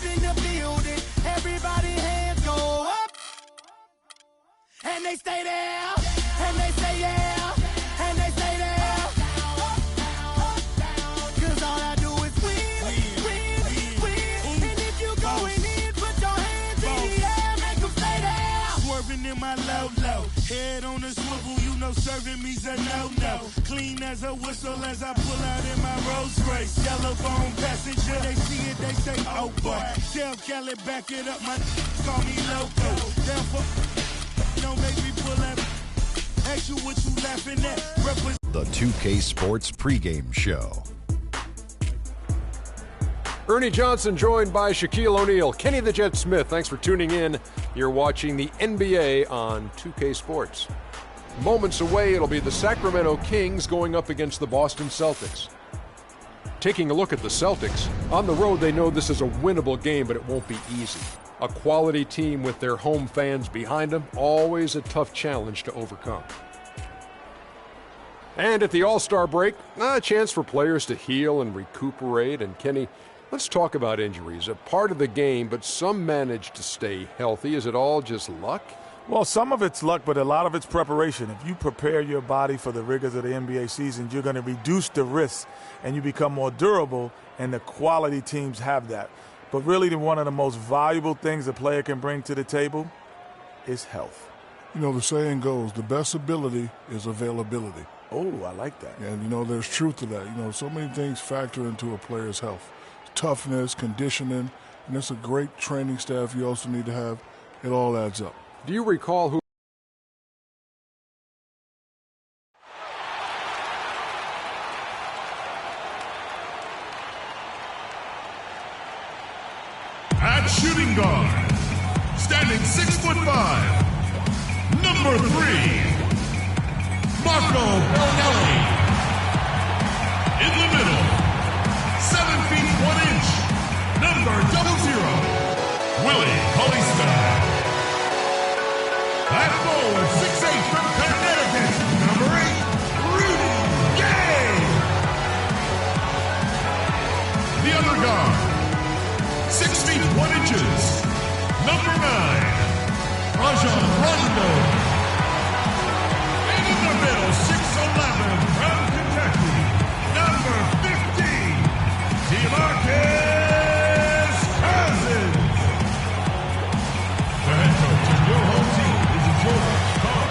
up in the building. Everybody hands go up. And they stay there. And they say yeah. And they stay there. Cause all I do is win. And if you going in, put your hands in the air. Make them stay there. Swerving in my low. Head on the swivel, you know serving me's a no. Clean as a whistle as I pull out in my Rolls Royce. Yellow bone passenger, they see it, they say, oh boy. Tell Kelly, back it up, my call me loco. Therefore, don't make me pull that. Ask you what you laughing at. The 2K Sports pregame show. Ernie Johnson joined by Shaquille O'Neal. Kenny the Jet Smith, thanks for tuning in. You're watching the NBA on 2K Sports. Moments away, it'll be the Sacramento Kings going up against the Boston Celtics. Taking a look at the Celtics, on the road they know this is a winnable game, but it won't be easy. A quality team with their home fans behind them, always a tough challenge to overcome. And at the All-Star break, a chance for players to heal and recuperate. And Kenny, let's talk about injuries. A part of the game, but some manage to stay healthy. Is it all just luck? Well, some of it's luck, but a lot of it's preparation. If you prepare your body for the rigors of the NBA season, you're going to reduce the risks and you become more durable, and the quality teams have that. But really, one of the most valuable things a player can bring to the table is health. You know, the saying goes, the best ability is availability. Oh, I like that. And, you know, there's truth to that. You know, so many things factor into a player's health. Toughness, conditioning, and it's a great training staff you also need to have. It all adds up. Do you recall who? At shooting guard, standing 6'5", number 3, Marco Bellinelli. In the middle, 7 feet 1 inch, number 00, Willie Cauley-Stein. At forward, 6'8" from Connecticut, number 8, Rudy Gay. The other guard, 6 feet 1 inches, number 9, Rajon Rondo. And in the middle, 6'11", from Kentucky, number 15, DeMarcus Cousins. The head coach of your home team is George Karl.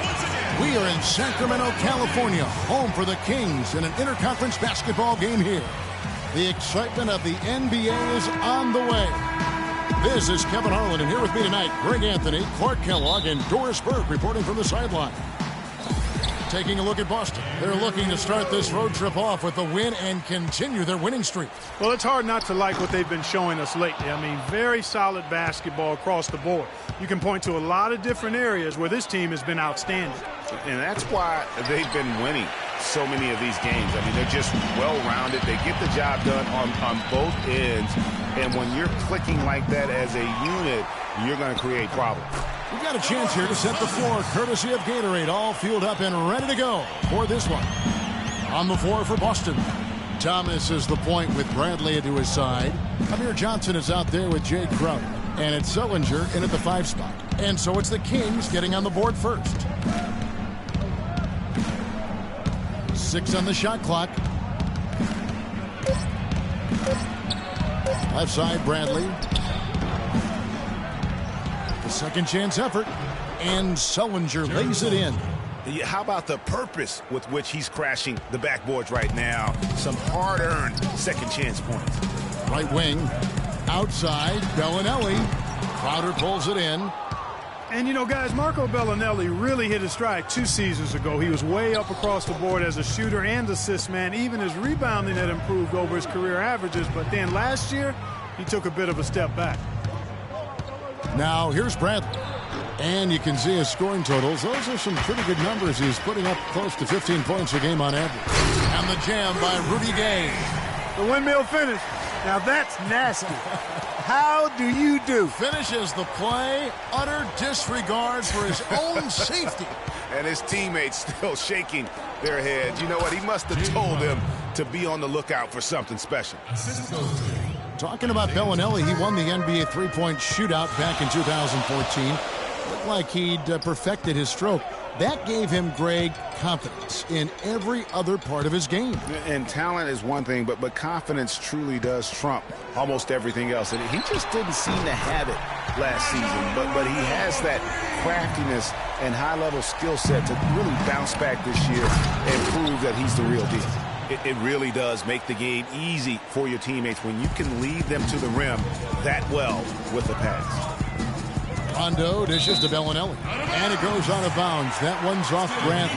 Once again, we are in Sacramento, California, home for the Kings in an interconference basketball game here. The excitement of the NBA is on the way. This is Kevin Harlan, and here with me tonight, Greg Anthony, Clark Kellogg, and Doris Burke reporting from the sideline. Taking a look at Boston. They're looking to start this road trip off with a win and continue their winning streak. Well, it's hard not to like what they've been showing us lately. I mean, very solid basketball across the board. You can point to a lot of different areas where this team has been outstanding. And that's why they've been winning so many of these games. I mean, they're just well-rounded. They get the job done on both ends. And when you're clicking like that as a unit, you're going to create problems. We've got a chance here to set the floor, courtesy of Gatorade, all fueled up and ready to go for this one. On the floor for Boston, Thomas is the point with Bradley to his side. Amir Johnson is out there with Jay Crowder. And it's Sullinger in at the 5 spot. And so it's the Kings getting on the board first. 6 on the shot clock. Left side, Bradley. The second chance effort. And Sullinger lays it in. How about the purpose with which he's crashing the backboards right now? Some hard-earned second chance points. Right wing. Outside, Bellinelli. Crowder pulls it in. And, you know, guys, Marco Bellinelli really hit his stride 2 seasons ago. He was way up across the board as a shooter and assist man. Even his rebounding had improved over his career averages. But then last year, he took a bit of a step back. Now, here's Bradley. And you can see his scoring totals. Those are some pretty good numbers. He's putting up close to 15 points a game on average. And the jam by Rudy Gay. The windmill finish. Now, that's nasty. How do you do? Finishes the play, utter disregard for his own safety. And his teammates still shaking their heads. You know what? He must have told them to be on the lookout for something special. Talking about Bellinelli, he won the NBA three-point shootout back in 2014. Looked like he'd perfected his stroke. That gave him, Greg, confidence in every other part of his game. And talent is one thing, but confidence truly does trump almost everything else. And he just didn't seem to have it last season. But he has that craftiness and high-level skill set to really bounce back this year and prove that he's the real deal. It really does make the game easy for your teammates when you can lead them to the rim that well with the pass. Rondo dishes to Bellinelli, and it goes out of bounds. That one's off Grant.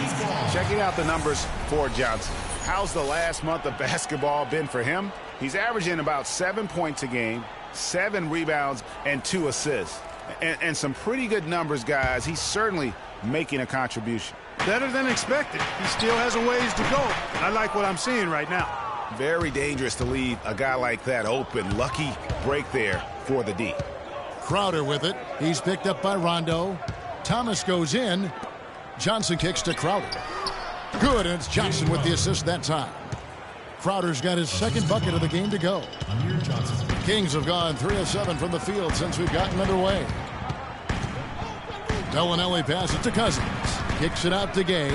Checking out the numbers for Johnson. How's the last month of basketball been for him? He's averaging about 7 points a game, 7 rebounds, and 2 assists. And some pretty good numbers, guys. He's certainly making a contribution. Better than expected. He still has a ways to go. I like what I'm seeing right now. Very dangerous to leave a guy like that open. Lucky break there for the D. Crowder with it. He's picked up by Rondo. Thomas goes in. Johnson kicks to Crowder. Good, and it's Johnson with the assist that time. Crowder's got his second bucket of the game to go. Kings have gone 3 of 7 from the field since we've gotten underway. Bellinelli passes to Cousins. Kicks it out to Gay.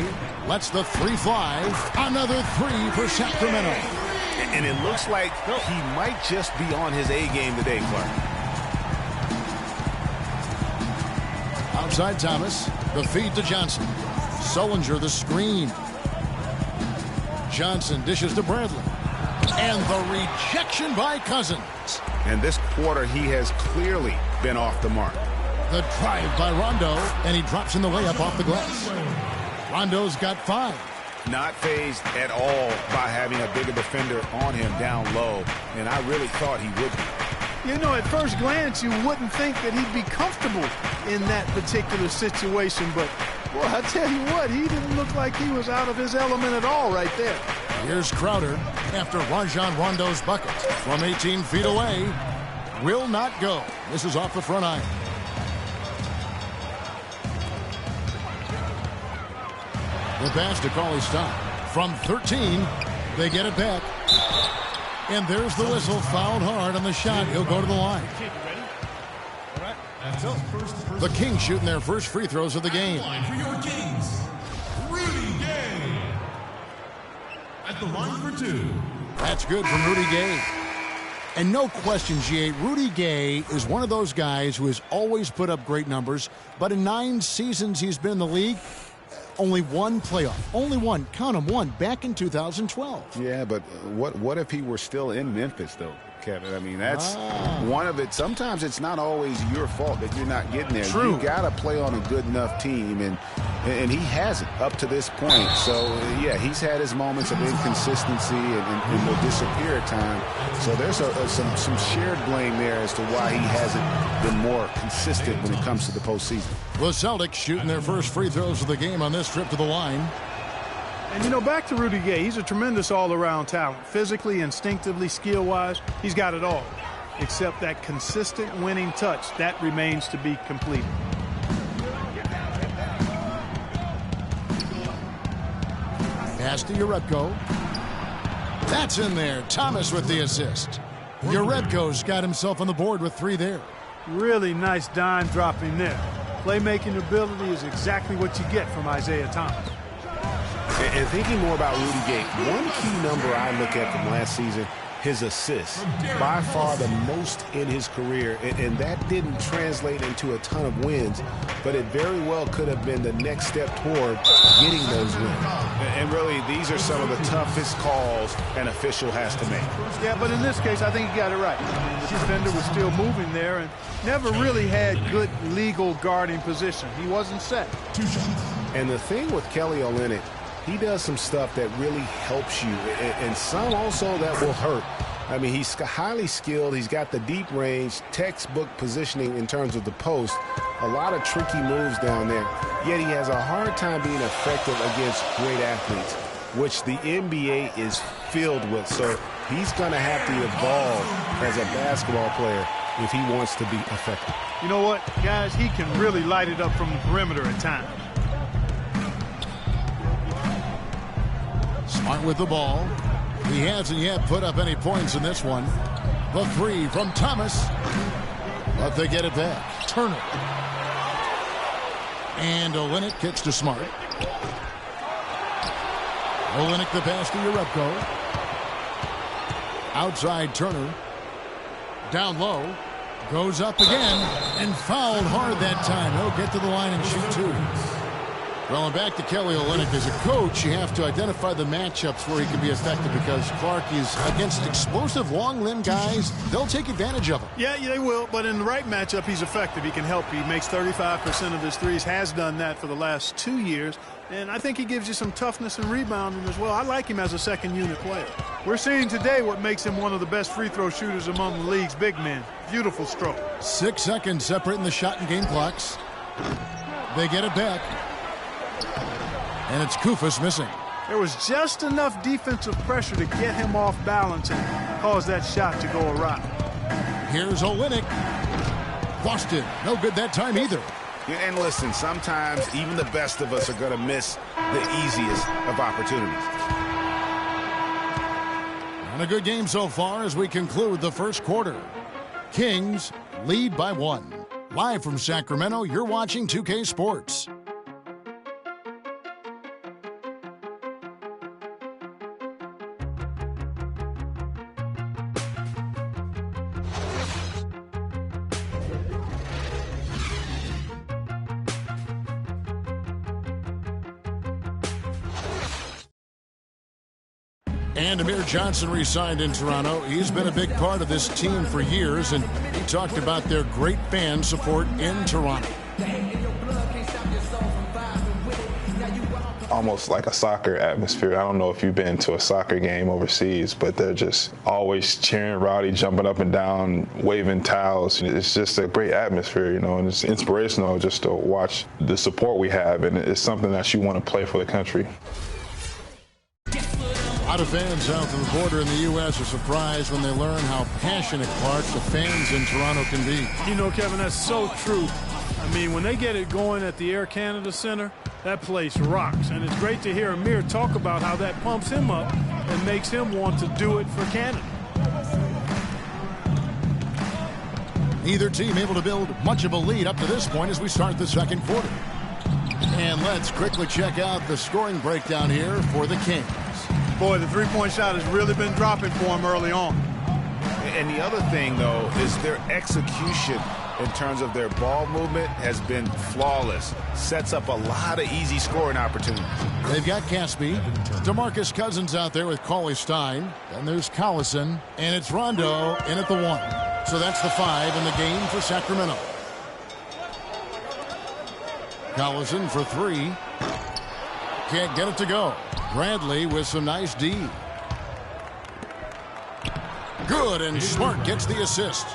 Lets the 3 fly. Another 3 for Sacramento. And it looks like he might just be on his A game today, Clark. Outside Thomas. The feed to Johnson. Sullinger the screen. Johnson dishes to Bradley. And the rejection by Cousins. And this quarter, he has clearly been off the mark. The drive by Rondo, and he drops in the layup off the glass. Rondo's got 5. Not fazed at all by having a bigger defender on him down low, and I really thought he would be. You know, at first glance, you wouldn't think that he'd be comfortable in that particular situation, but, well, I tell you what, he didn't look like he was out of his element at all right there. Here's Crowder after Rajon Rondo's bucket from 18 feet away. Will not go. This is off the front iron. The pass to Cauley-Stein. From 13, they get it back. And there's the whistle. Fouled hard on the shot. He'll go to the line. The Kings shooting their first free throws of the game. For your Kings, Rudy Gay. At the line for 2. That's good from Rudy Gay. And no question, G8, Rudy Gay is one of those guys who has always put up great numbers, but in 9 seasons he's been in the league, only 1 playoff. Only 1. Count them, 1. Back in 2012. Yeah, but what if he were still in Memphis, though, Kevin? I mean, that's one of it. Sometimes it's not always your fault that you're not getting there. True. You got to play on a good enough team, and he hasn't up to this point. So, yeah, he's had his moments of inconsistency and will disappear at times. So there's some shared blame there as to why he hasn't been more consistent when it comes to the postseason. The Celtics shooting their first free throws of the game on this trip to the line. And, you know, back to Rudy Gay, he's a tremendous all-around talent. Physically, instinctively, skill-wise, he's got it all. Except that consistent winning touch, that remains to be completed. Pass to Urebko. That's in there. Thomas with the assist. Urebko's got himself on the board with 3 there. Really nice dime dropping there. Playmaking ability is exactly what you get from Isaiah Thomas. And thinking more about Rudy Gay, one key number I look at from last season, his assists. By far the most in his career, and that didn't translate into a ton of wins, but it very well could have been the next step toward getting those wins. And really, these are some of the toughest calls an official has to make. Yeah, but in this case, I think he got it right. I mean, the defender was still moving there and never really had good legal guarding position. He wasn't set. And the thing with Kelly Olynyk, he does some stuff that really helps you, and some also that will hurt. I mean, he's highly skilled. He's got the deep range, textbook positioning in terms of the post. A lot of tricky moves down there. Yet he has a hard time being effective against great athletes, which the NBA is filled with. So he's going to have to evolve as a basketball player if he wants to be effective. You know what, guys? He can really light it up from the perimeter at times. Smart with the ball. He hasn't yet put up any points in this one. The three from Thomas. But they get it back. Turner. And Olynyk kicks to Smart. Olynyk the pass to Jerebko. Outside Turner. Down low. Goes up again. And fouled hard that time. He'll get to the line and shoot two. Well, and back to Kelly Olynyk. As a coach, you have to identify the matchups where he can be effective because Clark is against explosive, long-limb guys. They'll take advantage of him. Yeah, they will, but in the right matchup, he's effective. He can help. He makes 35% of his threes, has done that for the last 2 years, and I think he gives you some toughness and rebounding as well. I like him as a second-unit player. We're seeing today what makes him one of the best free throw shooters among the league's big men. Beautiful stroke. 6 seconds separating the shot and game clocks. They get it back. And it's Koufos missing. There was just enough defensive pressure to get him off balance and cause that shot to go awry. Here's Olynyk. Boston, no good that time either. And listen, sometimes even the best of us are going to miss the easiest of opportunities. And a good game so far as we conclude the first quarter. Kings lead by 1. Live from Sacramento, you're watching 2K Sports. And Amir Johnson re-signed in Toronto. He's been a big part of this team for years, and he talked about their great fan support in Toronto. Almost like a soccer atmosphere. I don't know if you've been to a soccer game overseas, but they're just always cheering, rowdy, jumping up and down, waving towels. It's just a great atmosphere, and it's inspirational just to watch the support we have, and it's something that you want to play for the country. A lot of fans south of the border in the U.S. are surprised when they learn how passionate, Clark, the fans in Toronto can be. Kevin, that's so true. I mean, when they get it going at the Air Canada Center, that place rocks. And it's great to hear Amir talk about how that pumps him up and makes him want to do it for Canada. Neither team able to build much of a lead up to this point as we start the second quarter. And let's quickly check out the scoring breakdown here for the Kings. Boy, the three-point shot has really been dropping for him early on. And the other thing, though, is their execution in terms of their ball movement has been flawless. Sets up a lot of easy scoring opportunities. They've got Caspi, DeMarcus Cousins out there with Cauley Stein. Then there's Collison, and it's Rondo in at the 1. So that's the 5 in the game for Sacramento. Collison for 3. Can't get it to go. Bradley with some nice D. Good, and Smart gets the assist.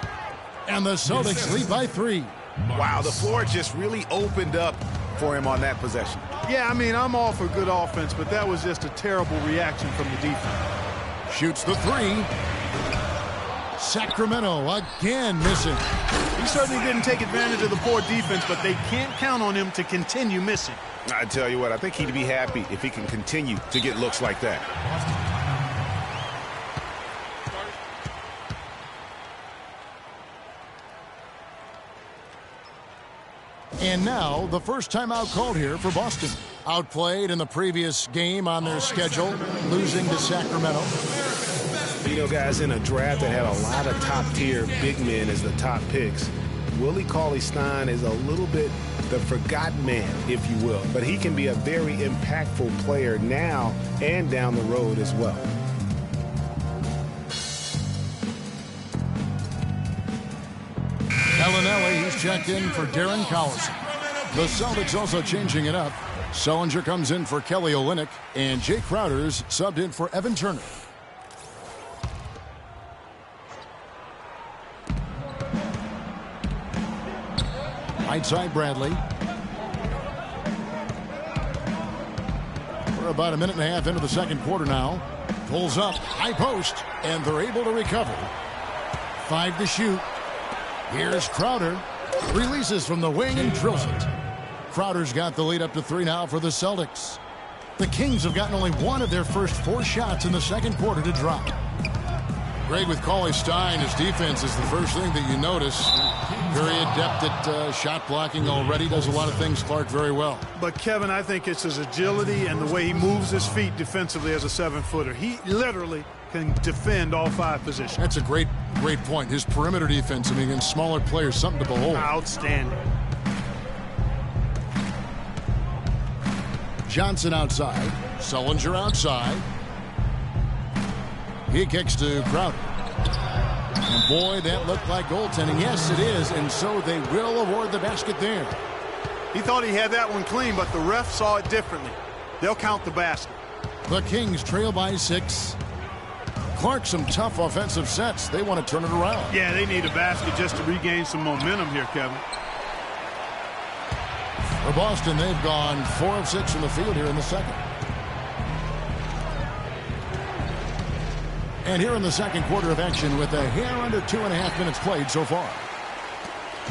And the Celtics lead by 3. Wow, the floor just really opened up for him on that possession. Yeah, I mean, I'm all for good offense, but that was just a terrible reaction from the defense. Shoots the 3. Sacramento again missing. He certainly didn't take advantage of the poor defense, but they can't count on him to continue missing. I tell you what, I think he'd be happy if he can continue to get looks like that. And now the first timeout called here for Boston. Outplayed in the previous game on their schedule, losing to Sacramento. Guys, in a draft that had a lot of top-tier big men as the top picks, Willie Cauley-Stein is a little bit the forgotten man, if you will. But he can be a very impactful player now and down the road as well. Gallinelli, he's checked in for Darren Collison. The Celtics also changing it up. Sullinger comes in for Kelly Olynyk, and Jay Crowder's subbed in for Evan Turner. Right side Bradley. We're about a minute and a half into the second quarter now. Pulls up, high post, and they're able to recover. 5 to shoot. Here's Crowder. Releases from the wing and drills it. Crowder's got the lead up to 3 now for the Celtics. The Kings have gotten only one of their first 4 shots in the second quarter to drop. Great with Cauley-Stein. His defense is the first thing that you notice. Very adept at shot blocking already. Does a lot of things, Clark, very well. But, Kevin, I think it's his agility and the way he moves his feet defensively as a 7-footer. He literally can defend all 5 positions. That's a great point. His perimeter defense, I mean, against smaller players, something to behold. Outstanding. Johnson outside. Sullinger outside. He kicks to Crowder. And boy, that looked like goaltending. Yes, it is, and so they will award the basket there. He thought he had that one clean, but the ref saw it differently. They'll count the basket. The Kings trail by 6. Clark, some tough offensive sets. They want to turn it around. Yeah, they need a basket just to regain some momentum here, Kevin. For Boston, they've gone 4 of 6 from the field here in the second. And here in the second quarter of action with a hair under 2.5 minutes played so far.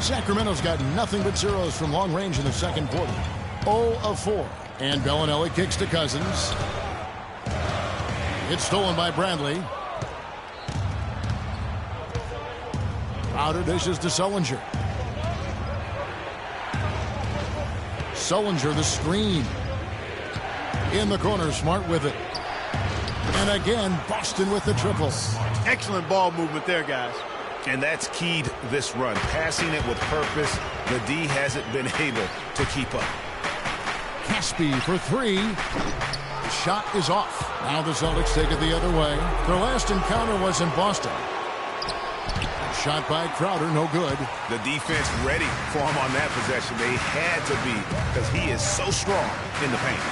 Sacramento's got nothing but zeros from long range in the second quarter. 0 of 4. And Bellinelli kicks to Cousins. It's stolen by Bradley. Crowder dishes to Sullinger. Sullinger, the screen. In the corner, Smart with it. And again, Boston with the triple. Excellent ball movement there, guys. And that's keyed this run. Passing it with purpose. The D hasn't been able to keep up. Caspi for 3. The shot is off. Now the Celtics take it the other way. Their last encounter was in Boston. Shot by Crowder, no good. The defense ready for him on that possession. They had to be, because he is so strong in the paint.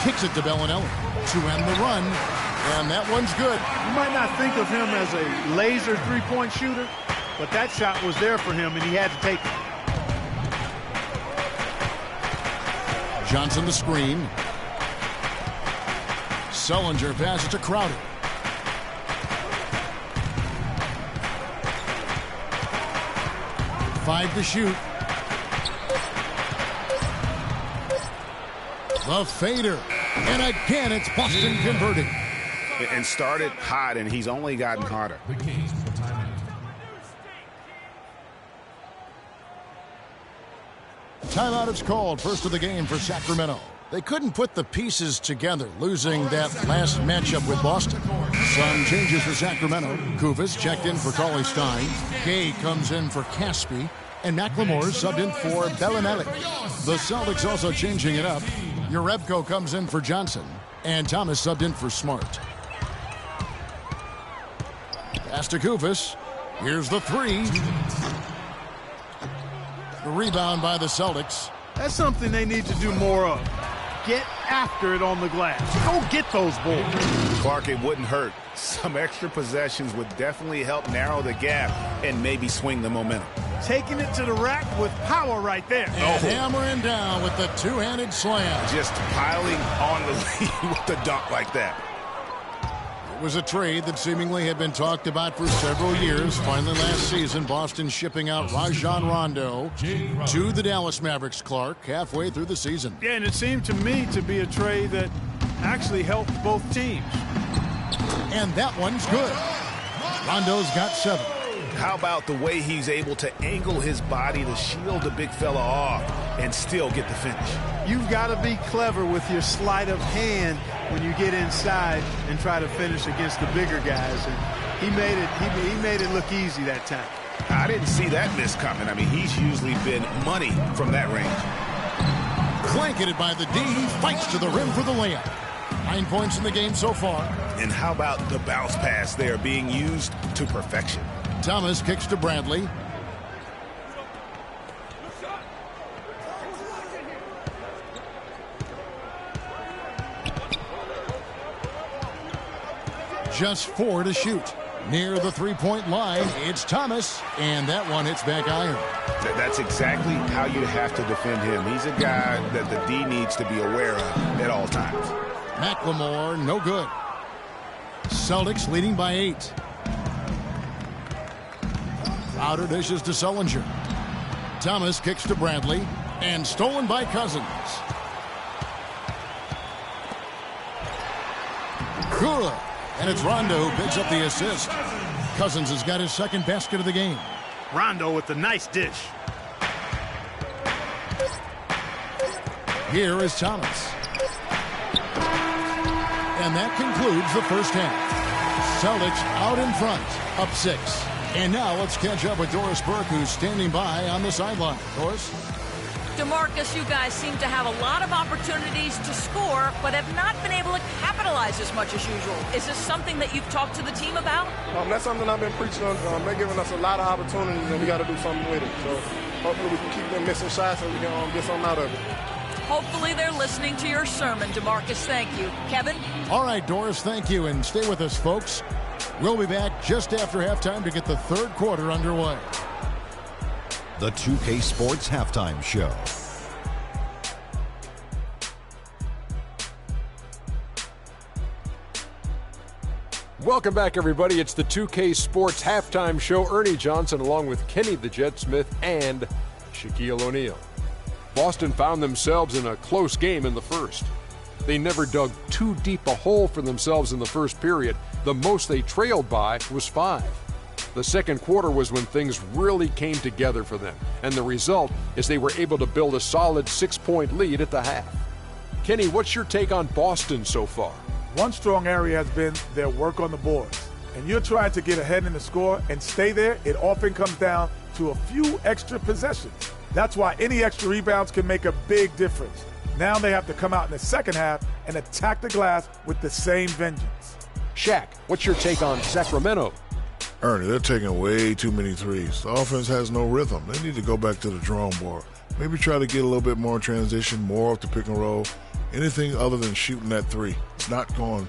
Kicks it to Bellinelli to end the run, and that one's good. You might not think of him as a laser three-point shooter, but that shot was there for him, and he had to take it. Johnson the screen. Sullinger passes to Crowder. Five to shoot. The fader. And again, it's Boston converting. And started hot, and he's only gotten hotter. Timeout is called. First of the game for Sacramento. They couldn't put the pieces together, losing that last matchup with Boston. Some changes for Sacramento. Kuvas checked in for Cauley-Stein. Gay comes in for Caspi. And McLemore subbed in for Bellinelli. The Celtics also changing it up. Jerebko comes in for Johnson. And Thomas subbed in for Smart. Pass to Kuvas. Here's the 3. The rebound by the Celtics. That's something they need to do more of. Get after it on the glass. Go get those balls. Clark, it wouldn't hurt. Some extra possessions would definitely help narrow the gap and maybe swing the momentum. Taking it to the rack with power right there. And hammering down with the two-handed slam. Just piling on the lead with the dunk like that. It was a trade that seemingly had been talked about for several years. Finally last season, Boston shipping out Rajon Rondo to the Dallas Mavericks, Clark, halfway through the season. Yeah, and it seemed to me to be a trade that actually helped both teams. And that one's good. Rondo's got 7. How about the way he's able to angle his body to shield the big fella off and still get the finish? You've got to be clever with your sleight of hand when you get inside and try to finish against the bigger guys. And he made it look easy that time. I didn't see that miss coming. I mean, he's usually been money from that range. Blanketed by the D, fights to the rim for the layup. 9 points in the game so far. And how about the bounce pass there being used to perfection? Thomas kicks to Bradley. Just 4 to shoot. Near the three-point line, it's Thomas, and that one hits back iron. That's exactly how you have to defend him. He's a guy that the D needs to be aware of at all times. McLemore, no good. Celtics leading by 8. Crowder dishes to Sullinger. Thomas kicks to Bradley, and stolen by Cousins. Good. And it's Rondo who picks up the assist. Cousins has got his second basket of the game. Rondo with the nice dish. Here is Thomas. And that concludes the first half. Celtics out in front, up 6. And now let's catch up with Doris Burke, who's standing by on the sideline. Doris? DeMarcus, you guys seem to have a lot of opportunities to score, but have not been able to capitalize as much as usual. Is this something that you've talked to the team about? That's something I've been preaching on. They're giving us a lot of opportunities, and we got to do something with it. So hopefully we can keep them missing shots and we can get something out of it. Hopefully they're listening to your sermon, DeMarcus. Thank you. Kevin? All right, Doris, thank you. And stay with us, folks. We'll be back just after halftime to get the third quarter underway. The 2K Sports Halftime Show. Welcome back, everybody. It's the 2K Sports Halftime Show. Ernie Johnson along with Kenny the Jet Smith and Shaquille O'Neal. Boston found themselves in a close game in the first. They never dug too deep a hole for themselves in the first period. The most they trailed by was 5. The second quarter was when things really came together for them, and the result is they were able to build a solid 6-point lead at the half. Kenny, what's your take on Boston so far? One strong area has been their work on the boards. And you're trying to get ahead in the score and stay there, it often comes down to a few extra possessions. That's why any extra rebounds can make a big difference. Now they have to come out in the second half and attack the glass with the same vengeance. Shaq, what's your take on Sacramento? Ernie, they're taking way too many threes. The offense has no rhythm. They need to go back to the drawing board. Maybe try to get a little bit more transition, more off the pick and roll. Anything other than shooting that three. It's not going.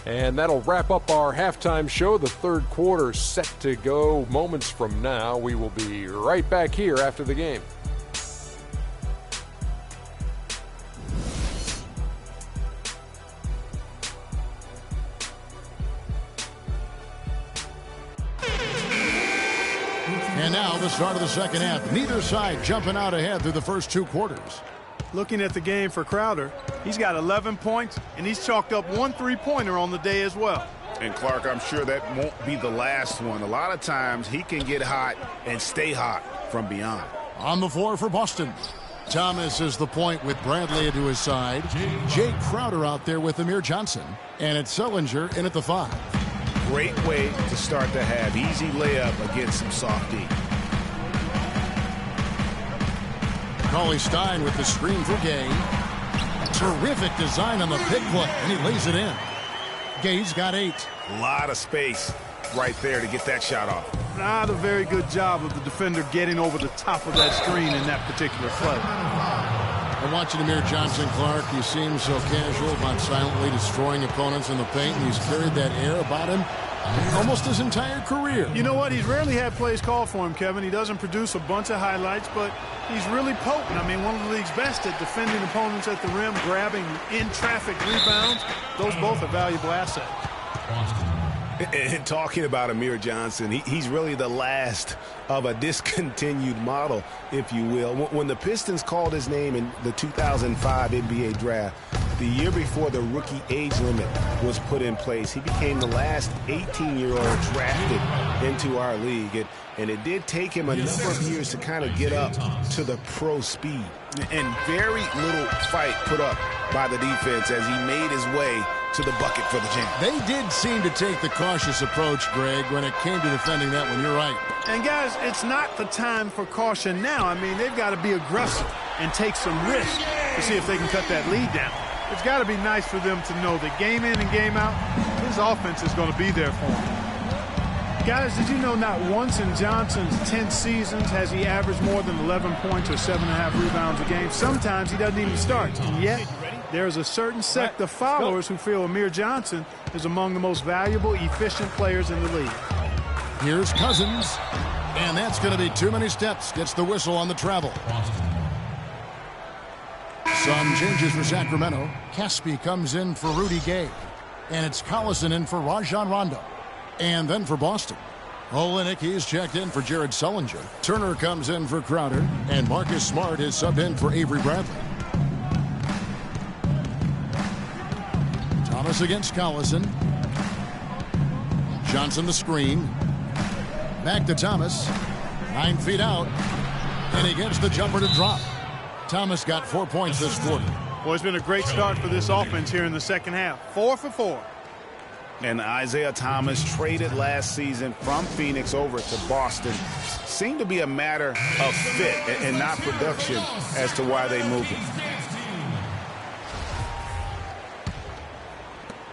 And that'll wrap up our halftime show. The third quarter set to go moments from now. We will be right back here after the game. And now the start of the second half. Neither side jumping out ahead through the first 2 quarters. Looking at the game for Crowder, he's got 11 points, and he's chalked up 1 3-pointer on the day as well. And Clark, I'm sure that won't be the last one. A lot of times he can get hot and stay hot from beyond. On the floor for Boston. Thomas is the point with Bradley to his side. Jay Crowder out there with Amir Johnson. And it's Sullinger in at the 5. Great way to start the half. Easy layup against some soft D. Cauley Stein with the screen for Gay. Terrific design on the pick play, and he lays it in. Gay's got 8. A lot of space right there to get that shot off. Not a very good job of the defender getting over the top of that screen in that particular play. I'm watching Amir Johnson, Clark. He seems so casual about silently destroying opponents in the paint, and he's carried that air about him almost his entire career. You know what? He's rarely had plays called for him, Kevin. He doesn't produce a bunch of highlights, but he's really potent. I mean, one of the league's best at defending opponents at the rim, grabbing in-traffic rebounds. Those both are valuable assets. And talking about Amir Johnson, he's really the last of a discontinued model, if you will. When the Pistons called his name in the 2005 NBA draft, the year before the rookie age limit was put in place, he became the last 18-year-old drafted into our league. And it did take him a number of years to kind of get up to the pro speed. And very little fight put up by the defense as he made his way to the bucket for the jam. They did seem to take the cautious approach, Greg, when it came to defending that one. You're right. And, guys, it's not the time for caution now. I mean, they've got to be aggressive and take some risk to see if they can cut that lead down. It's got to be nice for them to know that game in and game out, his offense is going to be there for him. Guys, did you know not once in Johnson's 10 seasons has he averaged more than 11 points or 7.5 rebounds a game? Sometimes he doesn't even start. And yet, there's a certain sect of followers who feel Amir Johnson is among the most valuable, efficient players in the league. Here's Cousins. And that's going to be too many steps. Gets the whistle on the travel. Some changes for Sacramento. Caspi comes in for Rudy Gay. And it's Collison in for Rajon Rondo. And then for Boston, Olynyk, he's checked in for Jared Sullinger. Turner comes in for Crowder. And Marcus Smart is subbed in for Avery Bradley. Thomas against Collison. Johnson the screen. Back to Thomas. 9 feet out. And he gets the jumper to drop. Thomas got 4 points this quarter. Well, it's been a great start for this offense here in the second half. 4 for 4. And Isaiah Thomas, traded last season from Phoenix over to Boston, seemed to be a matter of fit and not production as to why they moved him.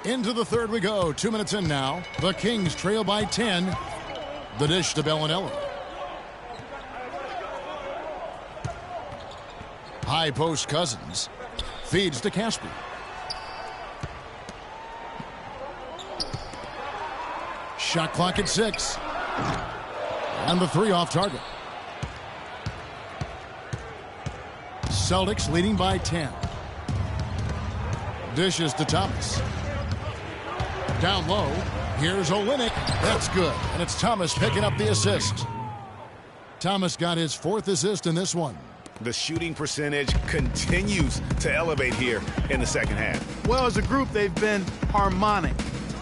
Into the third we go. 2 minutes in now. The Kings trail by 10. The dish to Bellinelli. High post Cousins. Feeds to Caspi. Shot clock at 6. And the 3 off target. Celtics leading by 10. Dishes to Thomas. Down low. Here's Olynyk. That's good. And it's Thomas picking up the assist. Thomas got his 4th assist in this one. The shooting percentage continues to elevate here in the second half. Well, as a group, they've been harmonic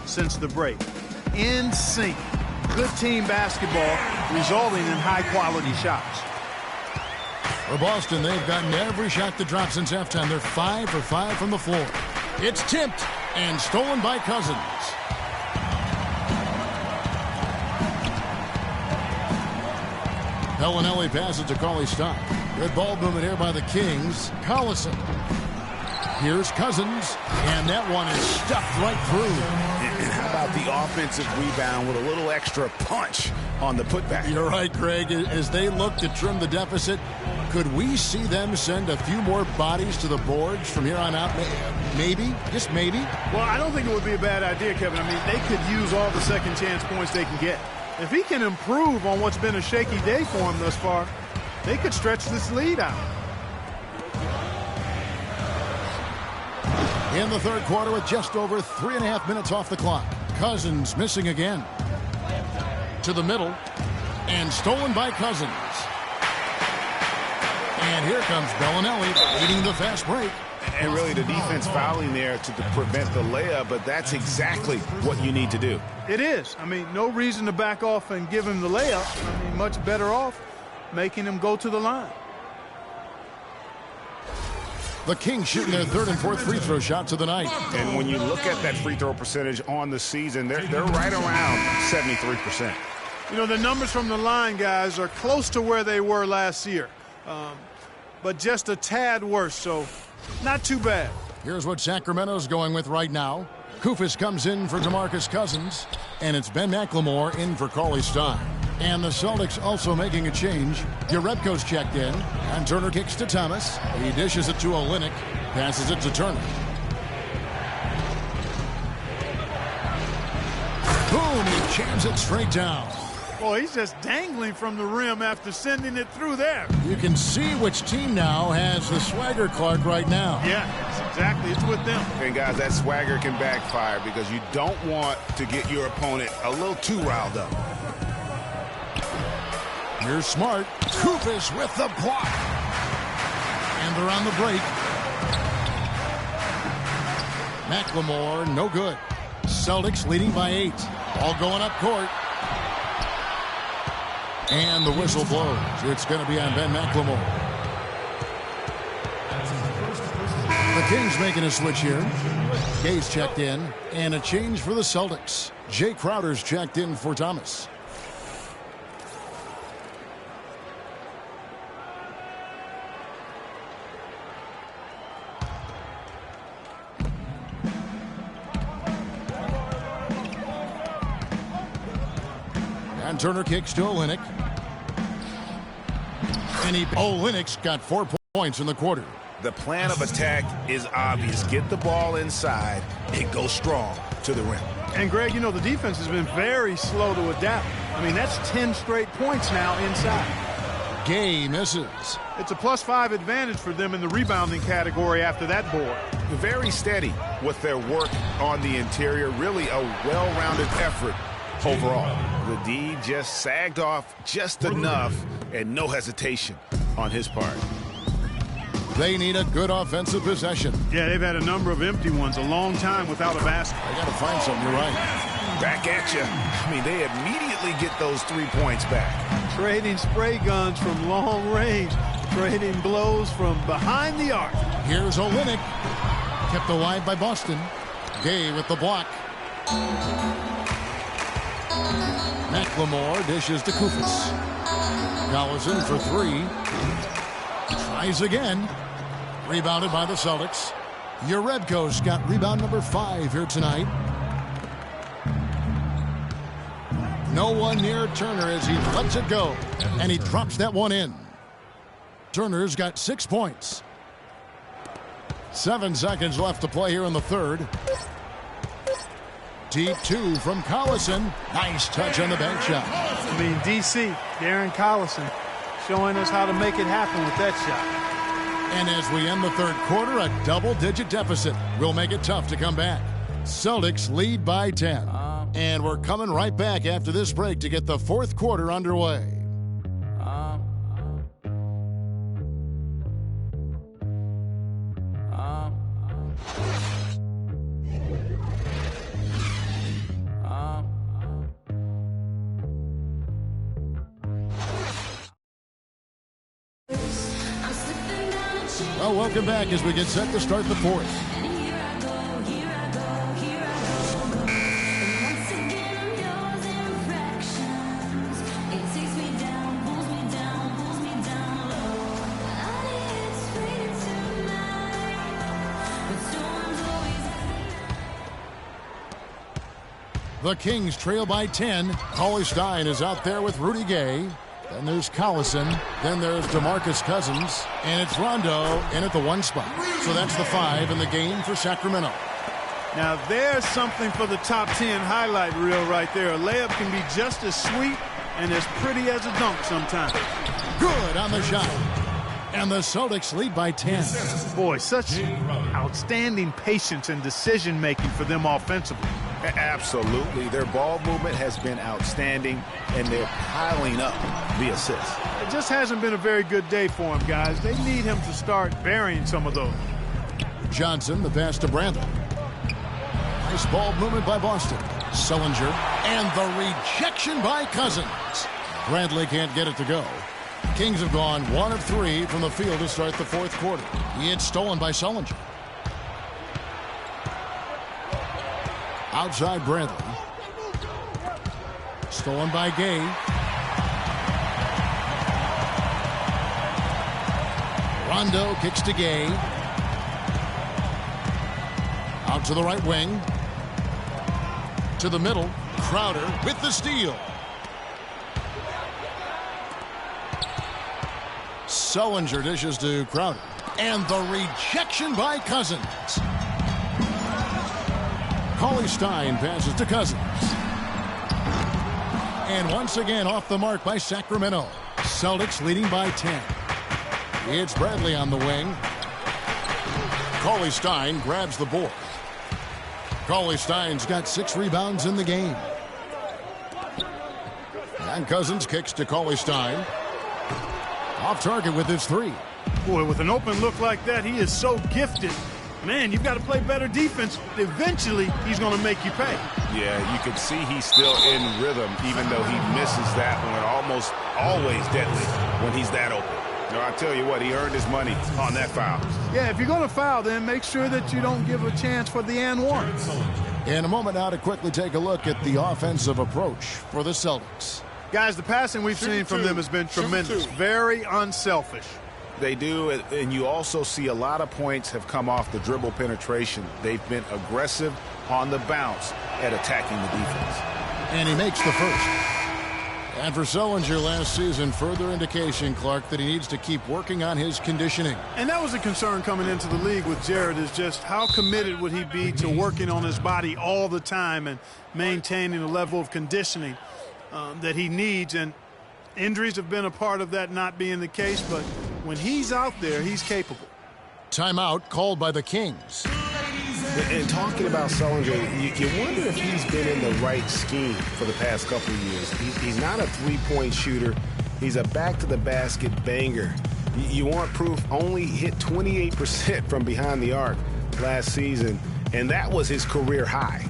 since the break. In sync. Good team basketball resulting in high-quality shots. For Boston, they've gotten every shot that dropped since halftime. They're 5 for 5 from the floor. It's tipped and stolen by Cousins. Bellinelli passes to Cauley-Stein. Good ball movement here by the Kings. Collison. Here's Cousins. And that one is stuffed right through. And how about the offensive rebound with a little extra punch on the putback? You're right, Greg. As they look to trim the deficit, could we see them send a few more bodies to the boards from here on out? Maybe. Just maybe. Well, I don't think it would be a bad idea, Kevin. I mean, they could use all the second chance points they can get. If he can improve on what's been a shaky day for him thus far, they could stretch this lead out. In the third quarter with just over 3.5 minutes off the clock. Cousins missing again. To the middle. And stolen by Cousins. And here comes Bellinelli leading the fast break. And really the defense fouling there to prevent the layup, but that's exactly what you need to do. It is. I mean, no reason to back off and give him the layup. I mean, much better off making him go to the line. The Kings shooting their 3rd and 4th free throw shots of the night. And when you look at that free throw percentage on the season, they're right around 73%. You know, the numbers from the line, guys, are close to where they were last year. But just a tad worse, so not too bad. Here's what Sacramento's going with right now. Koufos comes in for DeMarcus Cousins, and it's Ben McLemore in for Cauley-Stein. And the Celtics also making a change. Jerebko's checked in, and Turner kicks to Thomas. He dishes it to Olynyk, passes it to Turner. Boom, he jams it straight down. Boy, he's just dangling from the rim after sending it through there. You can see which team now has the swagger Clark right now. Yeah, that's exactly. It's with them. And, guys, that swagger can backfire because you don't want to get your opponent a little too riled up. Here's Smart. Koufos with the block. And they're on the break. McLemore, no good. Celtics leading by 8. All going up court. And the whistle blows. It's going to be on Ben McLemore. The Kings making a switch here. Gay's checked in. And a change for the Celtics. Jay Crowder's checked in for Thomas. And Turner kicks to Olynyk. And Olynyk's got 4 points in the quarter. The plan of attack is obvious. Get the ball inside and go strong to the rim. And, Greg, you know, the defense has been very slow to adapt. I mean, that's 10 straight points now inside. Gay misses. It's a +5 advantage for them in the rebounding category after that board. Very steady with their work on the interior. Really a well-rounded effort overall. The D just sagged off just enough and no hesitation on his part. They need a good offensive possession. Yeah, they've had a number of empty ones a long time without a basket. They got to find something. You're right. Back at you. I mean, they immediately get those 3 points back. Trading spray guns from long range. Trading blows from behind the arc. Here's Olynyk. Kept alive by Boston. Gay with the block. McLemore dishes to Koufos. Collison for 3. Tries again. Rebounded by the Celtics. Jerebko's got rebound number 5 here tonight. No one near Turner as he lets it go. And he drops that one in. Turner's got 6 points. 7 seconds left to play here in the third. Deep 2 from Collison. Nice touch on the bank shot. I mean, DC, Darren Collison, showing us how to make it happen with that shot. And as we end the third quarter, a double-digit deficit will make it tough to come back. Celtics lead by 10. And we're coming right back after this break to get the fourth quarter underway. Well, welcome back as we get set to start the fourth. The Kings trail by 10. Cauley-Stein is out there with Rudy Gay. Then there's Collison. Then there's DeMarcus Cousins. And it's Rondo in at the 1 spot. So that's the 5 in the game for Sacramento. Now there's something for the top 10 highlight reel right there. A layup can be just as sweet and as pretty as a dunk sometimes. Good on the shot. And the Celtics lead by 10. Boy, such outstanding patience and decision-making for them offensively. Absolutely. Their ball movement has been outstanding, and they're piling up the assists. It just hasn't been a very good day for him, guys. They need him to start burying some of those. Johnson, the pass to Brandon. Nice ball movement by Boston. Sullinger, and the rejection by Cousins. Bradley can't get it to go. Kings have gone 1 of 3 from the field to start the fourth quarter. It's stolen by Sullinger. Outside Bradley. Stolen by Gay. Rondo kicks to Gay. Out to the right wing. To the middle. Crowder with the steal. Sullinger dishes to Crowder. And the rejection by Cousins. Cauley-Stein passes to Cousins. And once again off the mark by Sacramento. Celtics leading by 10. It's Bradley on the wing. Cauley-Stein grabs the board. Cauley-Stein's got 6 rebounds in the game. And Cousins kicks to Cauley-Stein. Off target with his 3. Boy, with an open look like that, he is so gifted. Man, you've got to play better defense. Eventually, he's going to make you pay. Yeah, you can see he's still in rhythm, even though he misses that one. Almost always deadly when he's that open. No, I tell you what, he earned his money on that foul. Yeah, if you're going to foul, then make sure that you don't give a chance for the and one. In a moment now to quickly take a look at the offensive approach for the Celtics. Guys, the passing we've seen from them has been tremendous. Very unselfish. They do, and you also see a lot of points have come off the dribble penetration. They've been aggressive on the bounce at attacking the defense. And he makes the first. And for Sullinger last season, further indication, Clark, that he needs to keep working on his conditioning. And that was a concern coming into the league with Jared, is just how committed would he be to working on his body all the time and maintaining a level of conditioning that he needs. And injuries have been a part of that not being the case, but when he's out there, he's capable. Timeout called by the Kings. And talking about Sullinger, you wonder if he's been in the right scheme for the past couple of years. He's not a three-point shooter. He's a back-to-the-basket banger. You want proof? Only hit 28% from behind the arc last season, and that was his career high.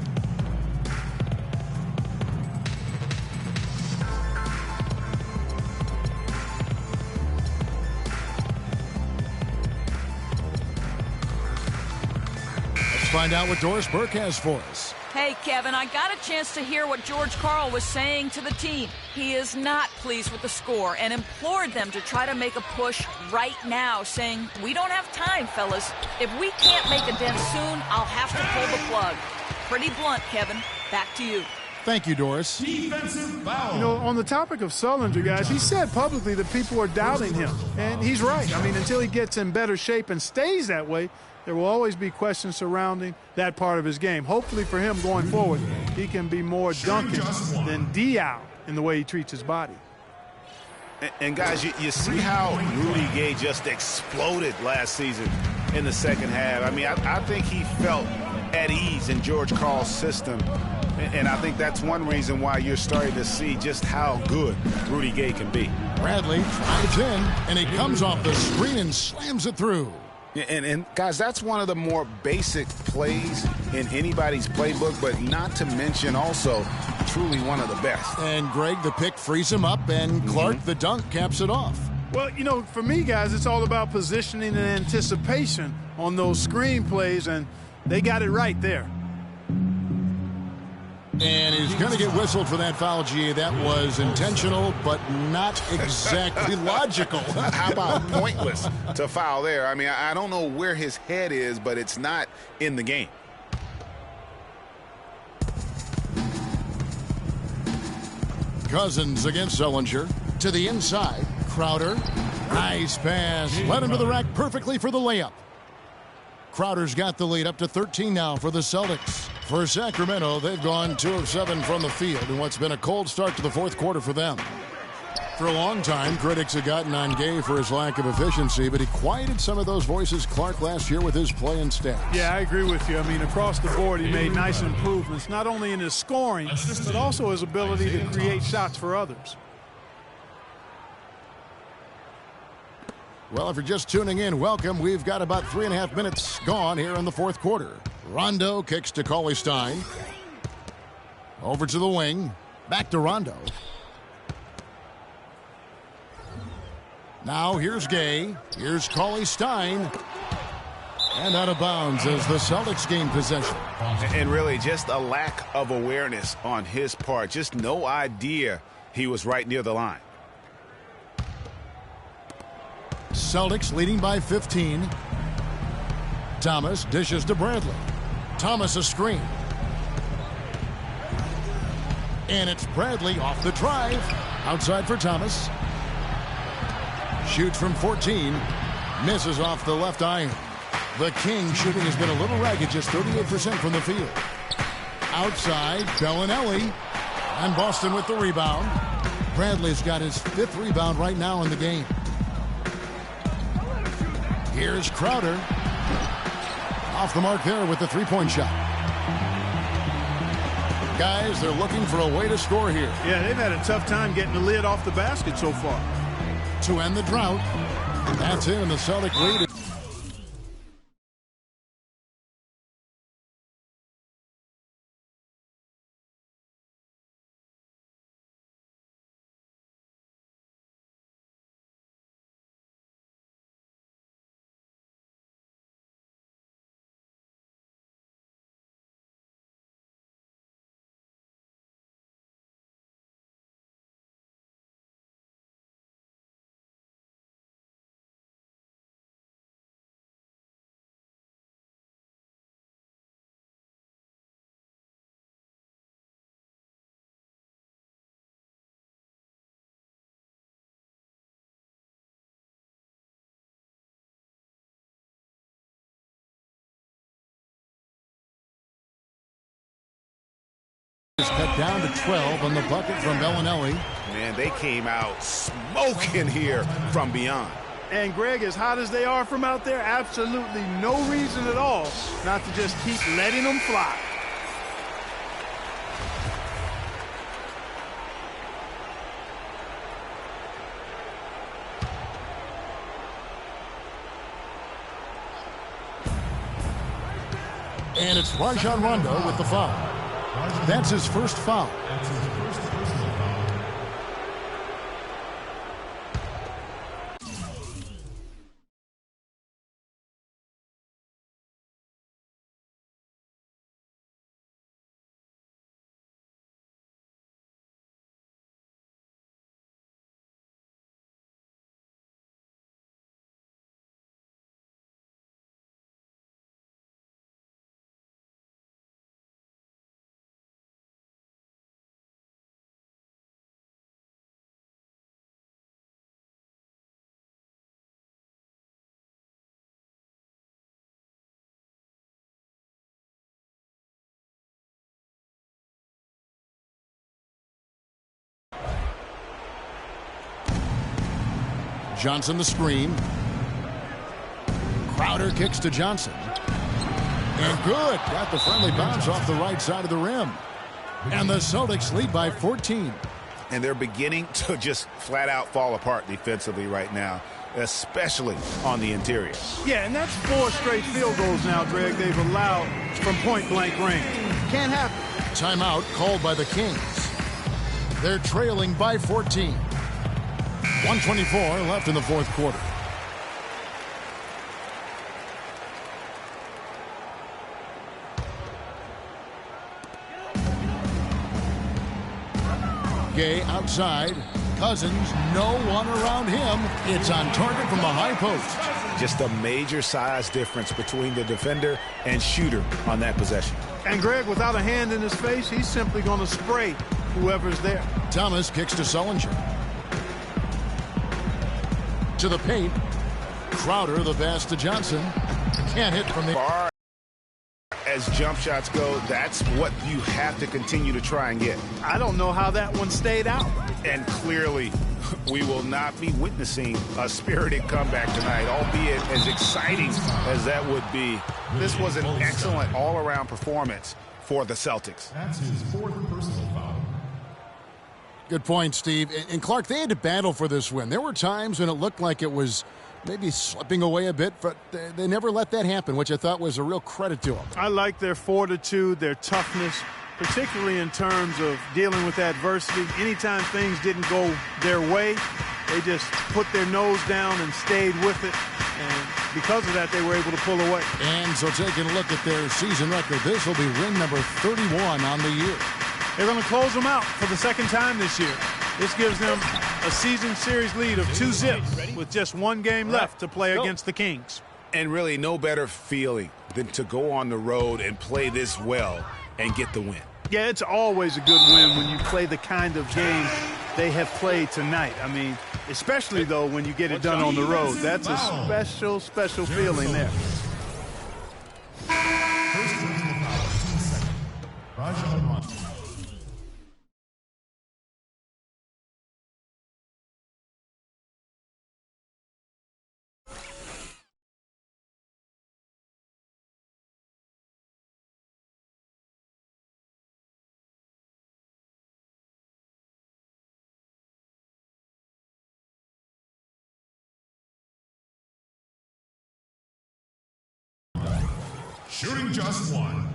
Let's find out what Doris Burke has for us. Hey, Kevin, I got a chance to hear what George Karl was saying to the team. He is not pleased with the score and implored them to try to make a push right now, saying, "We don't have time, fellas. If we can't make a dent soon, I'll have to pull the plug." Pretty blunt, Kevin. Back to you. Thank you, Doris. Defensive foul. You know, on the topic of Sullinger, guys, he said publicly that people are doubting him. And he's right. I mean, until he gets in better shape and stays that way, there will always be questions surrounding that part of his game. Hopefully for him going forward, he can be more Duncan than Diaw in the way he treats his body. And guys, you see how Rudy Gay just exploded last season in the second half. I mean, I think he felt at ease in George Karl's system. And I think that's one reason why you're starting to see just how good Rudy Gay can be. Bradley drives in, and he comes off the screen and slams it through. And guys, that's one of the more basic plays in anybody's playbook, but not to mention also truly one of the best. And Greg, the pick frees him up, and Clark, the dunk, caps it off. Well, you know, for me, guys, it's all about positioning and anticipation on those screen plays, and they got it right there. And he's going to get whistled for that foul, G. That was intentional, but not exactly logical. How about pointless to foul there? I mean, I don't know where his head is, but it's not in the game. Cousins against Sullinger. To the inside. Crowder. Nice pass. Led him to the rack perfectly for the layup. Crowder's got the lead up to 13 now for the Celtics. For Sacramento, they've gone 2 of 7 from the field in what's been a cold start to the fourth quarter for them. For a long time, critics have gotten on Gay for his lack of efficiency, but he quieted some of those voices, Clark, last year with his play and stats. Yeah, I agree with you. I mean, across the board, he made nice improvements, not only in his scoring, but also his ability to create shots for others. Well, if you're just tuning in, welcome. We've got about 3.5 minutes gone here in the fourth quarter. Rondo kicks to Cauley-Stein. Over to the wing. Back to Rondo. Now here's Gay. Here's Cauley-Stein. And out of bounds as the Celtics gain possession. And really just a lack of awareness on his part. Just no idea he was right near the line. Celtics leading by 15. Thomas dishes to Bradley. Thomas a screen. And it's Bradley off the drive. Outside for Thomas. Shoots from 14. Misses off the left iron. The Kings shooting has been a little ragged, just 38% from the field. Outside, Bellinelli. And Boston with the rebound. Bradley's got his 5th rebound right now in the game. Here's Crowder. Off the mark there with the three-point shot. Guys, they're looking for a way to score here. Yeah, they've had a tough time getting the lid off the basket so far. To end the drought. That's it, and the Celtic lead. Cut down to 12 on the bucket from Bellinelli. Man, they came out smoking here from beyond. And Greg, as hot as they are from out there, absolutely no reason at all not to just keep letting them fly. And it's Rajon Rondo with the foul. That's his first foul. Johnson the screen. Crowder kicks to Johnson. And good. Got the friendly bounce off the right side of the rim. And the Celtics lead by 14. And they're beginning to just flat out fall apart defensively right now, especially on the interior. Yeah, and that's 4 straight field goals now, Greg, they've allowed from point-blank range. Can't happen. Timeout called by the Kings. They're trailing by 14. 1:24 left in the fourth quarter. Gay outside. Cousins, no one around him. It's on target from the high post. Just a major size difference between the defender and shooter on that possession. And Greg, without a hand in his face, he's simply going to spray whoever's there. Thomas kicks to Sullinger. To the paint. Crowder, the pass to Johnson. Can't hit from the... Far as jump shots go, that's what you have to continue to try and get. I don't know how that one stayed out. And clearly, we will not be witnessing a spirited comeback tonight, albeit as exciting as that would be. This was an excellent all-around performance for the Celtics. That's his 4th personal foul. Good point, Steve. And Clark, they had to battle for this win. There were times when it looked like it was maybe slipping away a bit, but they never let that happen, which I thought was a real credit to them. I like their fortitude, their toughness, particularly in terms of dealing with adversity. Anytime things didn't go their way, they just put their nose down and stayed with it. And because of that, they were able to pull away. And so taking a look at their season record, this will be win number 31 on the year. They're going to close them out for the second time this year. This gives them a season series lead of 2-0 with just 1 game left to play against the Kings. And really no better feeling than to go on the road and play this well and get the win. Yeah, it's always a good win when you play the kind of game they have played tonight. I mean, especially, though, when you get it done on the road. That's a special, special feeling there. First personal foul, 2 seconds. Rajon Rondo. Shooting just 1.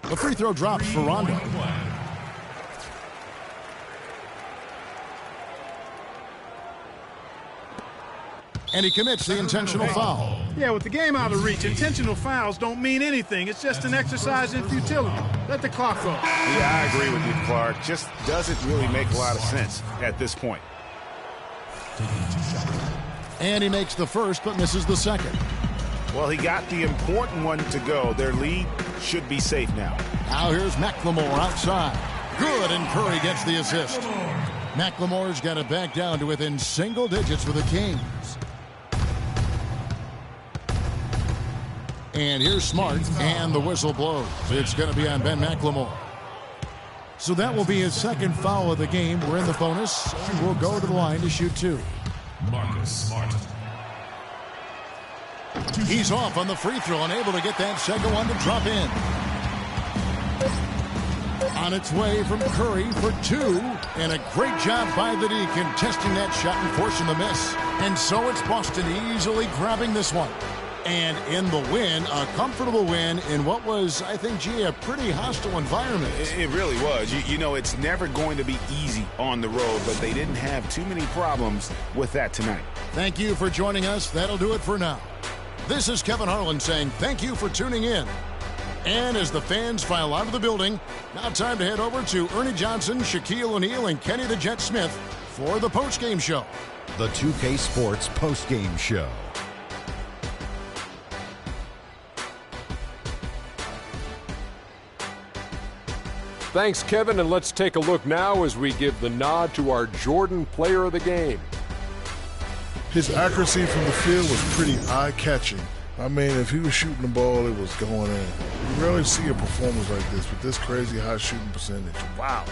The free throw drops for Rondo. And he commits the intentional foul. Yeah, with the game out of reach, intentional fouls don't mean anything. It's just an exercise in futility. Let the clock go. Yeah, I agree with you, Clark. Just doesn't really make a lot of sense at this point. And he makes the first, but misses the second. Well, he got the important one to go. Their lead should be safe now. Now here's McLemore outside. Good, and Curry gets the assist. McLemore's got it back down to within single digits with the Kings. And here's Smart, and the whistle blows. It's going to be on Ben McLemore. So that will be his second foul of the game. We're in the bonus, and we'll go to the line to shoot 2. Marcus Smart. He's off on the free throw, unable to get that second one to drop in. On its way from Curry for 2, and a great job by the D contesting that shot and forcing the miss. And so it's Boston easily grabbing this one. And in the win, a comfortable win in what was, I think, G, a pretty hostile environment. It really was. You know, it's never going to be easy on the road, but they didn't have too many problems with that tonight. Thank you for joining us. That'll do it for now. This is Kevin Harlan saying thank you for tuning in. And as the fans file out of the building, now time to head over to Ernie Johnson, Shaquille O'Neal, and Kenny the Jet Smith for the postgame show. The 2K Sports postgame show. Thanks, Kevin, and let's take a look now as we give the nod to our Jordan Player of the Game. His accuracy from the field was pretty eye-catching. I mean, if he was shooting the ball, it was going in. You rarely see a performance like this with this crazy high shooting percentage. Wow.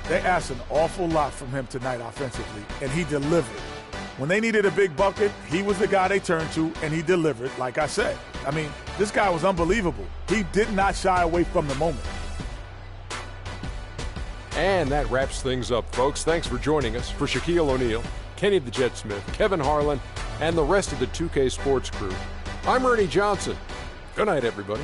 They asked an awful lot from him tonight offensively, and he delivered. When they needed a big bucket, he was the guy they turned to, and he delivered, like I said. I mean, this guy was unbelievable. He did not shy away from the moment. And that wraps things up, folks. Thanks for joining us. For Shaquille O'Neal, Kenny the Jet Smith, Kevin Harlan, and the rest of the 2K Sports crew, I'm Ernie Johnson. Good night, everybody.